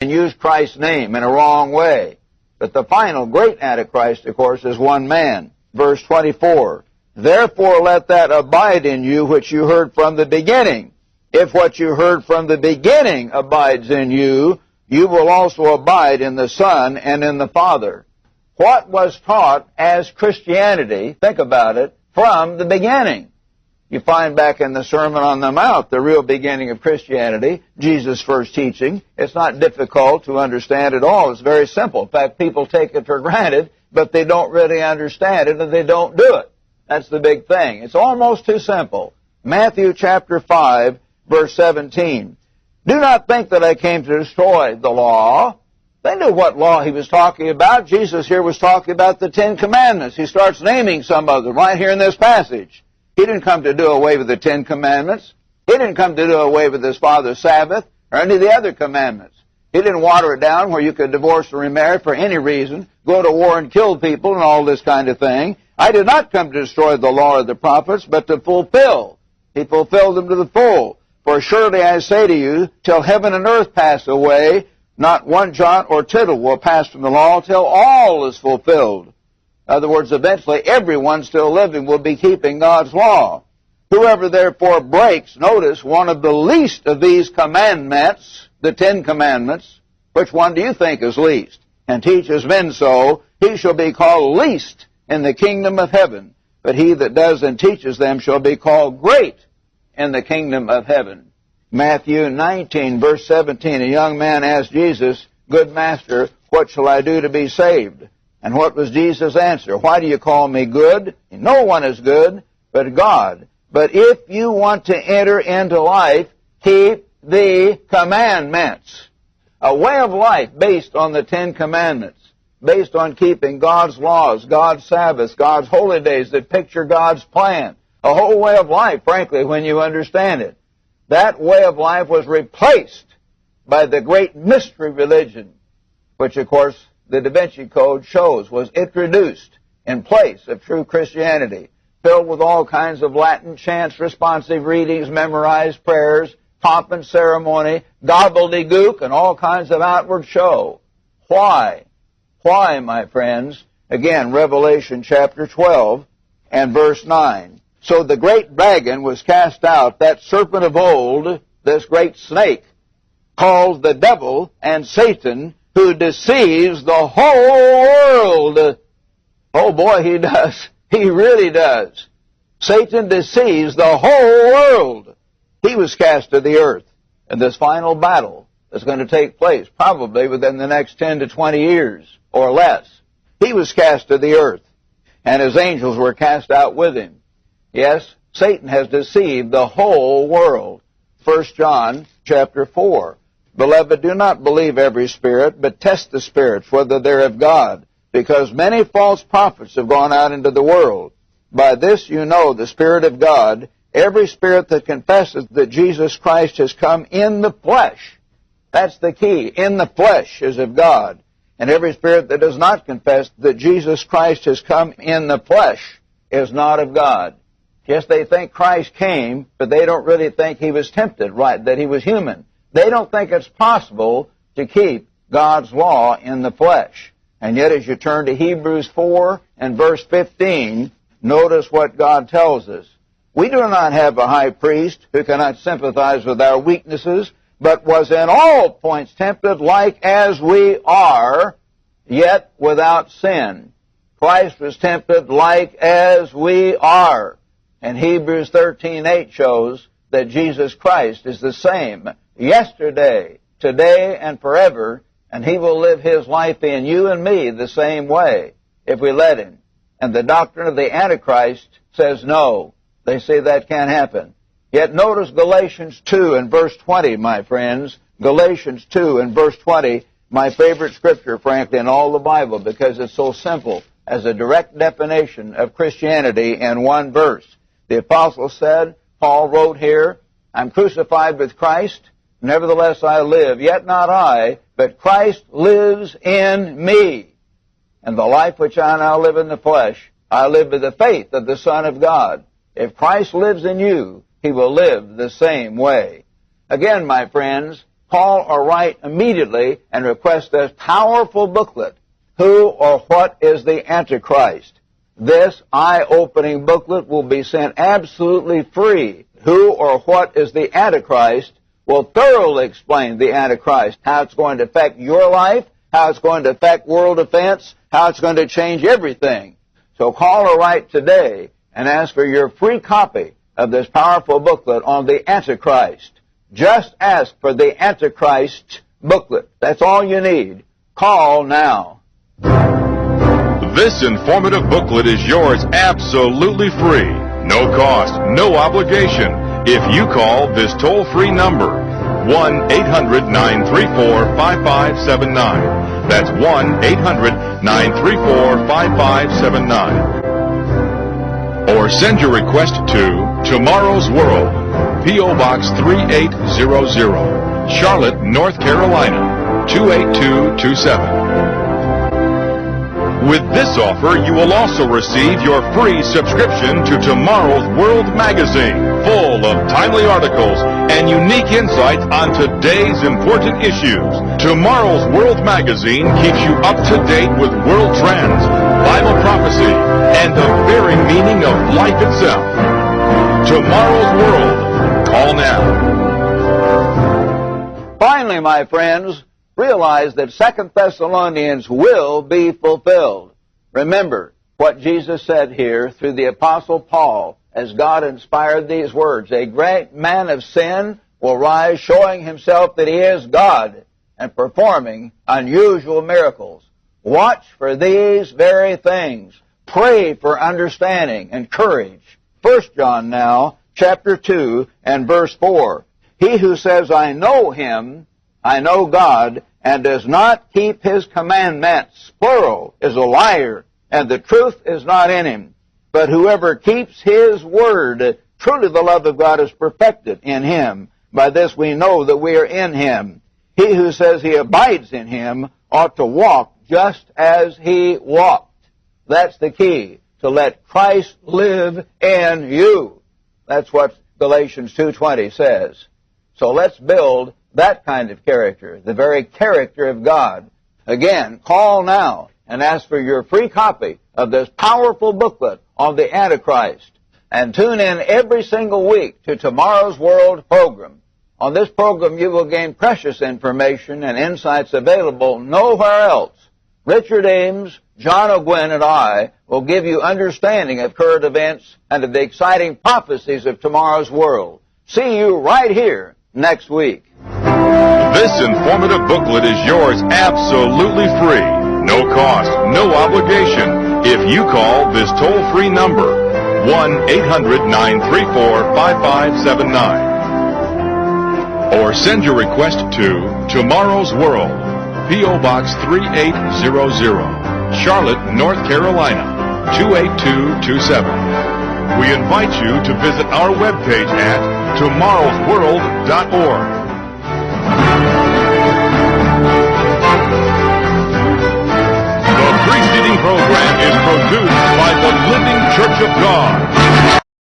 and use Christ's name in a wrong way. But the final great Antichrist, of course, is one man. Verse 24, therefore let that abide in you which you heard from the beginning. If what you heard from the beginning abides in you, you will also abide in the Son and in the Father. What was taught as Christianity, think about it, from the beginning? You find back in the Sermon on the Mount, the real beginning of Christianity, Jesus' first teaching. It's not difficult to understand at all. It's very simple. In fact, people take it for granted, but they don't really understand it and they don't do it. That's the big thing. It's almost too simple. Matthew chapter 5, verse 17. Do not think that I came to destroy the law. They knew what law he was talking about. Jesus here was talking about the Ten Commandments. He starts naming some of them right here in this passage. He didn't come to do away with the Ten Commandments. He didn't come to do away with his Father's Sabbath or any of the other commandments. He didn't water it down where you could divorce or remarry for any reason, go to war and kill people and all this kind of thing. I did not come to destroy the law or the prophets, but to fulfill. He fulfilled them to the full. For surely I say to you, till heaven and earth pass away, not one jot or tittle will pass from the law till all is fulfilled. In other words, eventually everyone still living will be keeping God's law. Whoever therefore breaks, notice, one of the least of these commandments, the Ten Commandments, which one do you think is least? And teaches men so, he shall be called least in the kingdom of heaven. But he that does and teaches them shall be called great in the kingdom of heaven. Matthew 19, verse 17, a young man asked Jesus, Good Master, what shall I do to be saved? And what was Jesus' answer? Why do you call me good? No one is good but God. But if you want to enter into life, keep the commandments. A way of life based on the Ten Commandments, based on keeping God's laws, God's Sabbaths, God's holy days that picture God's plan. A whole way of life, frankly, when you understand it. That way of life was replaced by the great mystery religion, which, of course, the Da Vinci Code shows was introduced in place of true Christianity, filled with all kinds of Latin chants, responsive readings, memorized prayers, pomp and ceremony, gobbledygook, and all kinds of outward show. Why? Why, my friends? Again, Revelation chapter 12 and verse 9. So the great dragon was cast out, that serpent of old, this great snake, called the devil and Satan, who deceives the whole world. Oh boy, he does. He really does. Satan deceives the whole world. He was cast to the earth in this final battle that's going to take place probably within the next 10 to 20 years or less. He was cast to the earth, and his angels were cast out with him. Yes, Satan has deceived the whole world. 1 John chapter 4. Beloved, do not believe every spirit, but test the spirits, whether they're of God, because many false prophets have gone out into the world. By this you know the Spirit of God. Every spirit that confesses that Jesus Christ has come in the flesh, that's the key, in the flesh, is of God. And every spirit that does not confess that Jesus Christ has come in the flesh is not of God. Yes, they think Christ came, but they don't really think he was tempted, right, that he was human. They don't think it's possible to keep God's law in the flesh. And yet as you turn to Hebrews 4 and verse 15, notice what God tells us. We do not have a high priest who cannot sympathize with our weaknesses, but was in all points tempted like as we are, yet without sin. Christ was tempted like as we are. And Hebrews 13:8 shows that Jesus Christ is the same yesterday, today, and forever, and he will live his life in you and me the same way if we let him. And the doctrine of the Antichrist says no. They say that can't happen. Yet notice Galatians 2 and verse 20, my friends. Galatians 2 and verse 20, my favorite scripture, frankly, in all the Bible, because it's so simple as a direct definition of Christianity in one verse. The apostle said, Paul wrote here, I'm crucified with Christ, nevertheless I live, yet not I, but Christ lives in me. And the life which I now live in the flesh, I live by the faith of the Son of God. If Christ lives in you, he will live the same way. Again, my friends, call or write immediately and request this powerful booklet, Who or What is the Antichrist? This eye-opening booklet will be sent absolutely free. Who or What is the Antichrist will thoroughly explain the Antichrist, how it's going to affect your life, how it's going to affect world events, how it's going to change everything. So call or write today and ask for your free copy of this powerful booklet on the Antichrist. Just ask for the Antichrist booklet. That's all you need. Call now. This informative booklet is yours absolutely free. No cost, no obligation. If you call this toll-free number, 1-800-934-5579. That's 1-800-934-5579. Or send your request to Tomorrow's World, P.O. Box 3800, Charlotte, North Carolina, 28227. With this offer, you will also receive your free subscription to Tomorrow's World magazine, full of timely articles and unique insights on today's important issues. Tomorrow's World magazine keeps you up to date with world trends, Bible prophecy, and the very meaning of life itself. Tomorrow's World. Call now. Finally, my friends, realize that 2 Thessalonians will be fulfilled. Remember what Jesus said here through the Apostle Paul as God inspired these words. A great man of sin will rise, showing himself that he is God and performing unusual miracles. Watch for these very things. Pray for understanding and courage. 1 John now, chapter 2 and verse 4. He who says, I know him, I know God, and does not keep his commandments, plural, is a liar, and the truth is not in him. But whoever keeps his word, truly the love of God is perfected in him. By this we know that we are in him. He who says he abides in him ought to walk just as he walked. That's the key, to let Christ live in you. That's what Galatians 2:20 says. So let's build that kind of character, the very character of God. Again, call now and ask for your free copy of this powerful booklet on the Antichrist. And tune in every single week to Tomorrow's World program. On this program, you will gain precious information and insights available nowhere else. Richard Ames, John O'Gwen, and I will give you understanding of current events and of the exciting prophecies of tomorrow's world. See you right here next week. This informative booklet is yours absolutely free. No cost, no obligation. If you call this toll-free number, 1-800-934-5579. Or send your request to Tomorrow's World, P.O. Box 3800, Charlotte, North Carolina, 28227. We invite you to visit our webpage at tomorrowsworld.org. The preceding program is produced by the Living Church of God.